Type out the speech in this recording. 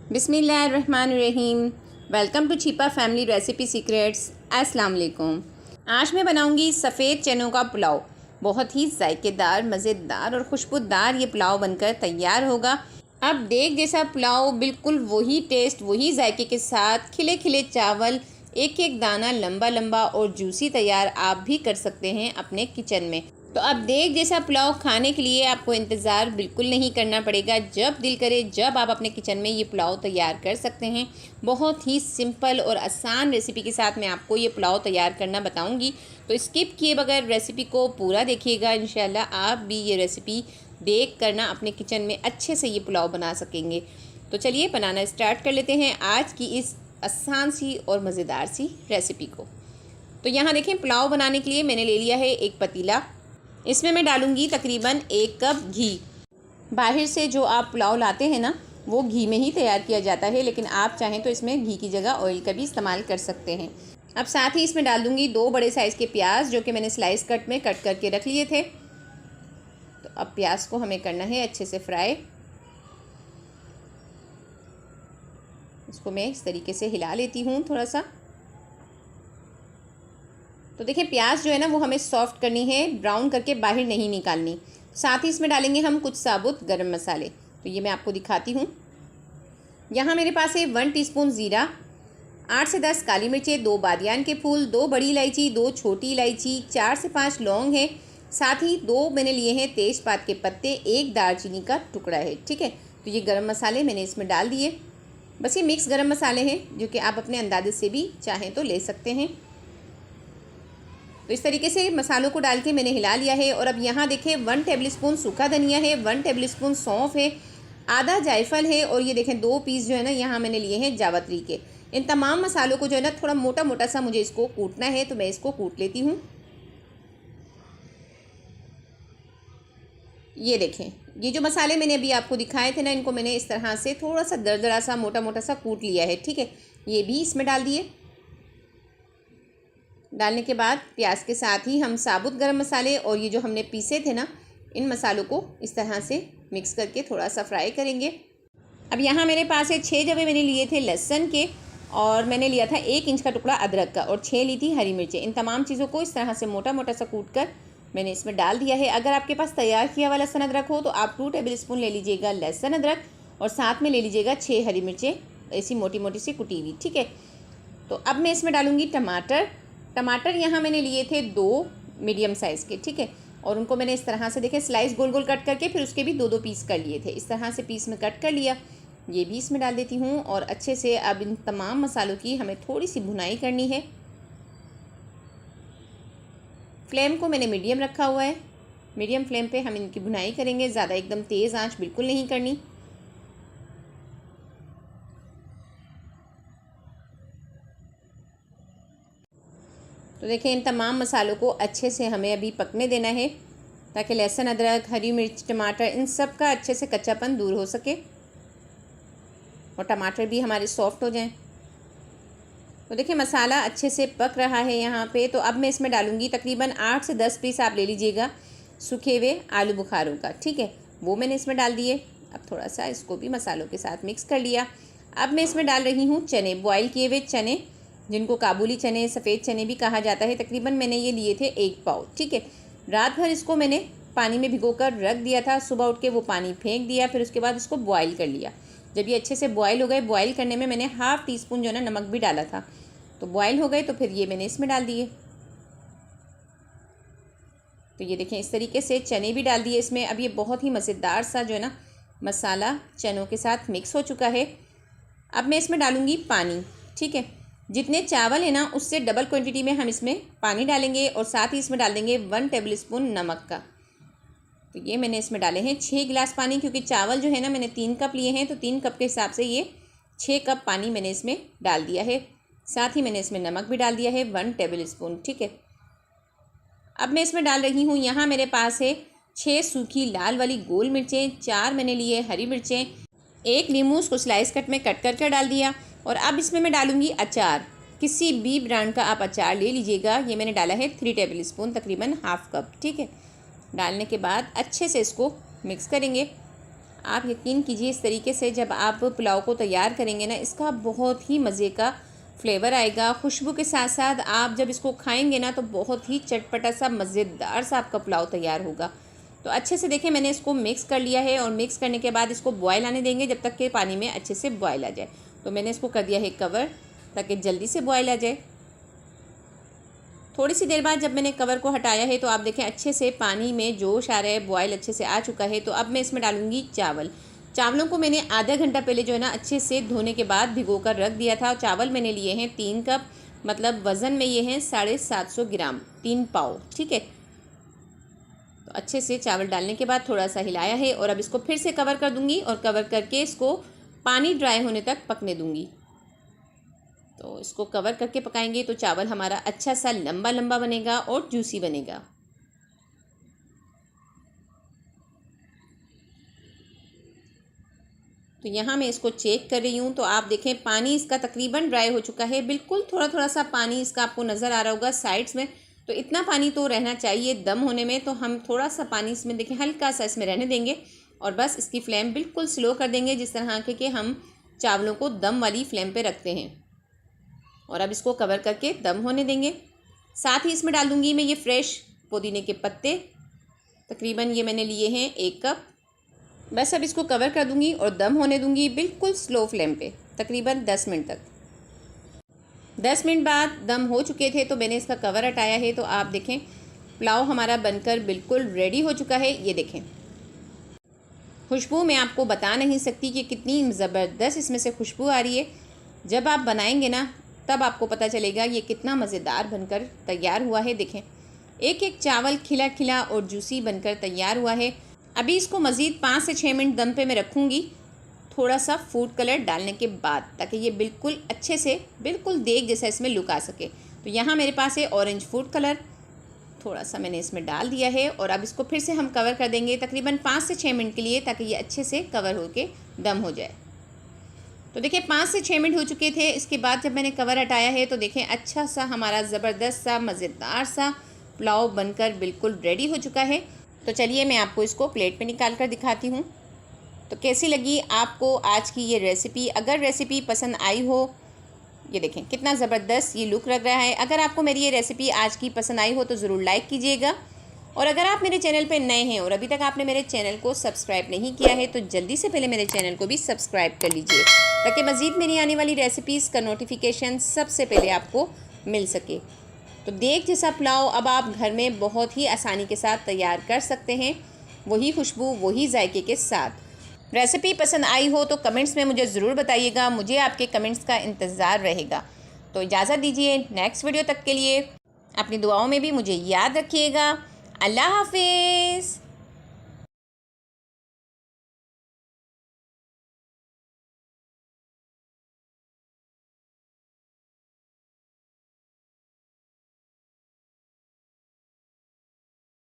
बिस्मिल्लाहिर्रहमानिर्रहीम। Welcome to छिपा family recipe secrets. अस्सलाम वालेकुम। आज मैं बनाऊंगी सफ़ेद चनों का पुलाव। बहुत ही जायकेदार, मज़ेदार और खुशबूदार ये पुलाव बनकर तैयार होगा। अब देख जैसा पुलाव, बिल्कुल वही टेस्ट, वही जायके के साथ खिले खिले चावल, एक एक दाना लंबा लंबा और जूसी तैयार आप भी कर सकते हैं अपने किचन में। तो अब देख जैसा पुलाव खाने के लिए आपको इंतज़ार बिल्कुल नहीं करना पड़ेगा। जब दिल करे जब आप अपने किचन में ये पुलाव तैयार कर सकते हैं। बहुत ही सिंपल और आसान रेसिपी के साथ मैं आपको ये पुलाव तैयार करना बताऊंगी। तो स्किप किए बगैर रेसिपी को पूरा देखिएगा। इंशाल्लाह आप भी ये रेसिपी देख कर ना अपने किचन में अच्छे से ये पुलाव बना सकेंगे। तो चलिए बनाना स्टार्ट कर लेते हैं आज की इस आसान सी और मज़ेदार सी रेसिपी को। तो यहाँ देखें, पुलाव बनाने के लिए मैंने ले लिया है एक पतीला। इसमें मैं डालूंगी तकरीबन 1 कप घी। बाहर से जो आप पुलाव लाते हैं ना, वो घी में ही तैयार किया जाता है, लेकिन आप चाहें तो इसमें घी की जगह ऑयल का भी इस्तेमाल कर सकते हैं। अब साथ ही इसमें डाल दूंगी 2 बड़े साइज़ के प्याज, जो कि मैंने स्लाइस कट में कट करके रख लिए थे। तो अब प्याज को हमें करना है अच्छे से फ्राई। इसको मैं इस तरीके से हिला लेती हूँ थोड़ा सा। तो देखिए, प्याज जो है ना वो हमें सॉफ्ट करनी है, ब्राउन करके बाहर नहीं निकालनी। साथ ही इसमें डालेंगे हम कुछ साबुत गरम मसाले। तो ये मैं आपको दिखाती हूँ। यहाँ मेरे पास है 1 टीस्पून ज़ीरा, 8 से 10 काली मिर्चें, 2 बादियान के फूल, 2 बड़ी इलायची, 2 छोटी इलायची, 4 से 5 लौंग है। साथ ही 2 मैंने लिए हैं तेज़पात के पत्ते, 1 दालचीनी का टुकड़ा है। ठीक है, तो ये गरम मसाले मैंने इसमें डाल दिए। बस ये मिक्स गरम मसाले हैं, जो कि आप अपने अंदाजे से भी चाहें तो ले सकते हैं। तो इस तरीके से मसालों को डाल के मैंने हिला लिया है। और अब यहाँ देखें, 1 टेबलस्पून सूखा धनिया है, 1 टेबलस्पून सौंफ है, आधा जायफल है, और ये देखें 2 पीस जो है ना यहाँ मैंने लिए हैं जावित्री के। इन तमाम मसालों को जो है ना थोड़ा मोटा मोटा सा मुझे इसको कूटना है, तो मैं इसको कूट लेती हूँ। ये देखें, ये जो मसाले मैंने अभी आपको दिखाए थे ना, इनको मैंने इस तरह से थोड़ा सा दरदरा सा मोटा मोटा सा कूट लिया है। ठीक है, ये भी इसमें डाल दिए। डालने के बाद प्याज के साथ ही हम साबुत गरम मसाले और ये जो हमने पीसे थे ना, इन मसालों को इस तरह से मिक्स करके थोड़ा सा फ्राई करेंगे। अब यहाँ मेरे पास है 6 जवे मैंने लिए थे लहसुन के, और मैंने लिया था 1 इंच का टुकड़ा अदरक का, और 6 ली थी हरी मिर्चें। इन तमाम चीज़ों को इस तरह से मोटा मोटा सा कूट कर मैंने इसमें डाल दिया है। अगर आपके पास तैयार किया हुआ लहसुन अदरक हो तो आप 2 टेबलस्पून ले लीजिएगा लहसुन अदरक, और साथ में ले लीजिएगा 6 हरी मिर्चें ऐसी मोटी मोटी सी कुटी हुई। ठीक है, तो अब मैं इसमें डालूँगी टमाटर। टमाटर यहाँ मैंने लिए थे 2 मीडियम साइज़ के। ठीक है, और उनको मैंने इस तरह से देखें स्लाइस गोल गोल कट करके फिर उसके भी 2-2 पीस कर लिए थे। इस तरह से पीस में कट कर लिया। ये भी इसमें डाल देती हूँ, और अच्छे से अब इन तमाम मसालों की हमें थोड़ी सी भुनाई करनी है। फ्लेम को मैंने मीडियम रखा हुआ है। मीडियम फ्लेम पे हम इनकी भुनाई करेंगे, ज़्यादा एकदम तेज़ आंच बिल्कुल नहीं करनी। तो देखें, इन तमाम मसालों को अच्छे से हमें अभी पकने देना है, ताकि लहसुन अदरक, हरी मिर्च, टमाटर, इन सब का अच्छे से कच्चापन दूर हो सके और टमाटर भी हमारे सॉफ्ट हो जाएं। तो देखिए, मसाला अच्छे से पक रहा है यहाँ पे। तो अब मैं इसमें डालूँगी तकरीबन 8 से 10 पीस आप ले लीजिएगा सूखे हुए आलू बुखारों का। ठीक है, वो मैंने इसमें डाल दिए। अब थोड़ा सा इसको भी मसालों के साथ मिक्स कर लिया। अब मैं इसमें डाल रही हूँ चने, बॉयल किए हुए चने, जिनको काबुली चने, सफ़ेद चने भी कहा जाता है। तकरीबन मैंने ये लिए थे 1 पाव। ठीक है, रात भर इसको मैंने पानी में भिगोकर रख दिया था। सुबह उठ के वो पानी फेंक दिया, फिर उसके बाद इसको बॉयल कर लिया। जब ये अच्छे से बॉयल हो गए, बॉयल करने में मैंने ½ टीस्पून जो है ना नमक भी डाला था। तो बॉयल हो गए तो फिर ये मैंने इसमें डाल दिए। तो ये देखें, इस तरीके से चने भी डाल दिए इसमें। अब ये बहुत ही मज़ेदार सा जो है ना मसाला चनों के साथ मिक्स हो चुका है। अब मैं इसमें डालूँगी पानी। ठीक है, जितने चावल है ना उससे डबल क्वांटिटी में हम इसमें पानी डालेंगे, और साथ ही इसमें डाल देंगे 1 टेबलस्पून नमक का। तो ये मैंने इसमें डाले हैं 6 गिलास पानी, क्योंकि चावल जो है ना मैंने 3 कप लिए हैं, तो 3 कप के हिसाब से ये 6 कप पानी मैंने इसमें डाल दिया है। साथ ही मैंने इसमें नमक भी डाल दिया है 1 टेबलस्पून। ठीक है, अब मैं इसमें डाल रही हूँ, यहाँ मेरे पास है 6 सूखी लाल वाली गोल मिर्चें, 4 मैंने लिए हरी मिर्चें, 1 नींबू उसको स्लाइस कट में कट करके डाल दिया। और अब इसमें मैं डालूँगी अचार। किसी भी ब्रांड का आप अचार ले लीजिएगा। ये मैंने डाला है 3 टेबलस्पून, तकरीबन ½ कप। ठीक है, डालने के बाद अच्छे से इसको मिक्स करेंगे। आप यकीन कीजिए इस तरीके से जब आप पुलाव को तैयार करेंगे ना, इसका बहुत ही मज़े का फ्लेवर आएगा। खुशबू के साथ साथ आप जब इसको खाएंगे ना तो बहुत ही चटपटा सा मज़ेदार सा आपका पुलाव तैयार होगा। तो अच्छे से देखें मैंने इसको मिक्स कर लिया है और मिक्स करने के बाद इसको बॉयल आने देंगे जब तक कि पानी में अच्छे से बॉयल आ जाए। तो मैंने इसको कर दिया है कवर ताकि जल्दी से बॉयल आ जाए। थोड़ी सी देर बाद जब मैंने कवर को हटाया है तो आप देखें अच्छे से पानी में जोश आ रहा है, बॉयल अच्छे से आ चुका है। तो अब मैं इसमें डालूंगी चावल। चावलों को मैंने आधा घंटा पहले जो है ना अच्छे से धोने के बाद भिगो कर रख दिया था। चावल मैंने लिए हैं 3 कप, मतलब वज़न में ये हैं 750 ग्राम, 3 पाव, ठीक है। तो अच्छे से चावल डालने के बाद थोड़ा सा हिलाया है और अब इसको फिर से कवर कर दूंगी और कवर करके इसको पानी ड्राई होने तक पकने दूंगी। तो इसको कवर करके पकाएंगे तो चावल हमारा अच्छा सा लंबा लंबा बनेगा और जूसी बनेगा। तो यहाँ मैं इसको चेक कर रही हूँ तो आप देखें पानी इसका तकरीबन ड्राई हो चुका है, बिल्कुल थोड़ा थोड़ा सा पानी इसका आपको नज़र आ रहा होगा साइड्स में। तो इतना पानी तो रहना चाहिए दम होने में, तो हम थोड़ा सा पानी इसमें देखें हल्का सा इसमें रहने देंगे और बस इसकी फ्लेम बिल्कुल स्लो कर देंगे, जिस तरह के कि हम चावलों को दम वाली फ्लेम पे रखते हैं। और अब इसको कवर करके दम होने देंगे। साथ ही इसमें डाल दूँगी मैं ये फ्रेश पुदीने के पत्ते, तकरीबन ये मैंने लिए हैं 1 कप। बस अब इसको कवर कर दूँगी और दम होने दूँगी बिल्कुल स्लो फ्लेम पे तकरीबन 10 मिनट तक। 10 मिनट बाद दम हो चुके थे तो मैंने इसका कवर हटाया है। तो आप देखें पुलाव हमारा बनकर बिल्कुल रेडी हो चुका है। ये देखें खुशबू मैं आपको बता नहीं सकती कि कितनी ज़बरदस्त इसमें से खुशबू आ रही है। जब आप बनाएंगे ना तब आपको पता चलेगा ये कितना मज़ेदार बनकर तैयार हुआ है। देखें एक एक चावल खिला खिला और जूसी बनकर तैयार हुआ है। अभी इसको मज़ीद 5 से 6 मिनट दम पे मैं रखूँगी, थोड़ा सा फूड कलर डालने के बाद, ताकि ये बिल्कुल अच्छे से बिल्कुल देग जैसा इसमें लुक आ सके। तो यहाँ मेरे पास है ऑरेंज फूड कलर, थोड़ा सा मैंने इसमें डाल दिया है और अब इसको फिर से हम कवर कर देंगे तकरीबन 5 से 6 मिनट के लिए, ताकि ये अच्छे से कवर होके दम हो जाए। तो देखिए 5 से 6 मिनट हो चुके थे। इसके बाद जब मैंने कवर हटाया है तो देखें अच्छा सा हमारा ज़बरदस्त सा मज़ेदार सा पुलाव बनकर बिल्कुल रेडी हो चुका है। तो चलिए मैं आपको इसको प्लेट पे निकाल कर दिखाती हूँ। तो कैसी लगी आपको आज की ये रेसिपी? अगर रेसिपी पसंद आई हो, ये देखें कितना ज़बरदस्त ये लुक लग रहा है। अगर आपको मेरी ये रेसिपी आज की पसंद आई हो तो ज़रूर लाइक कीजिएगा। और अगर आप मेरे चैनल पे नए हैं और अभी तक आपने मेरे चैनल को सब्सक्राइब नहीं किया है तो जल्दी से पहले मेरे चैनल को भी सब्सक्राइब कर लीजिए, ताकि मज़ीद मेरी आने वाली रेसिपीज़ का नोटिफिकेशन सबसे पहले आपको मिल सके। तो देग जैसा पुलाव अब आप घर में बहुत ही आसानी के साथ तैयार कर सकते हैं, वही खुशबू वही जायके के साथ। रेसिपी पसंद आई हो तो कमेंट्स में मुझे ज़रूर बताइएगा, मुझे आपके कमेंट्स का इंतज़ार रहेगा। तो इजाज़त दीजिए, नेक्स्ट वीडियो तक के लिए अपनी दुआओं में भी मुझे याद रखिएगा। अल्लाह हाफिज़।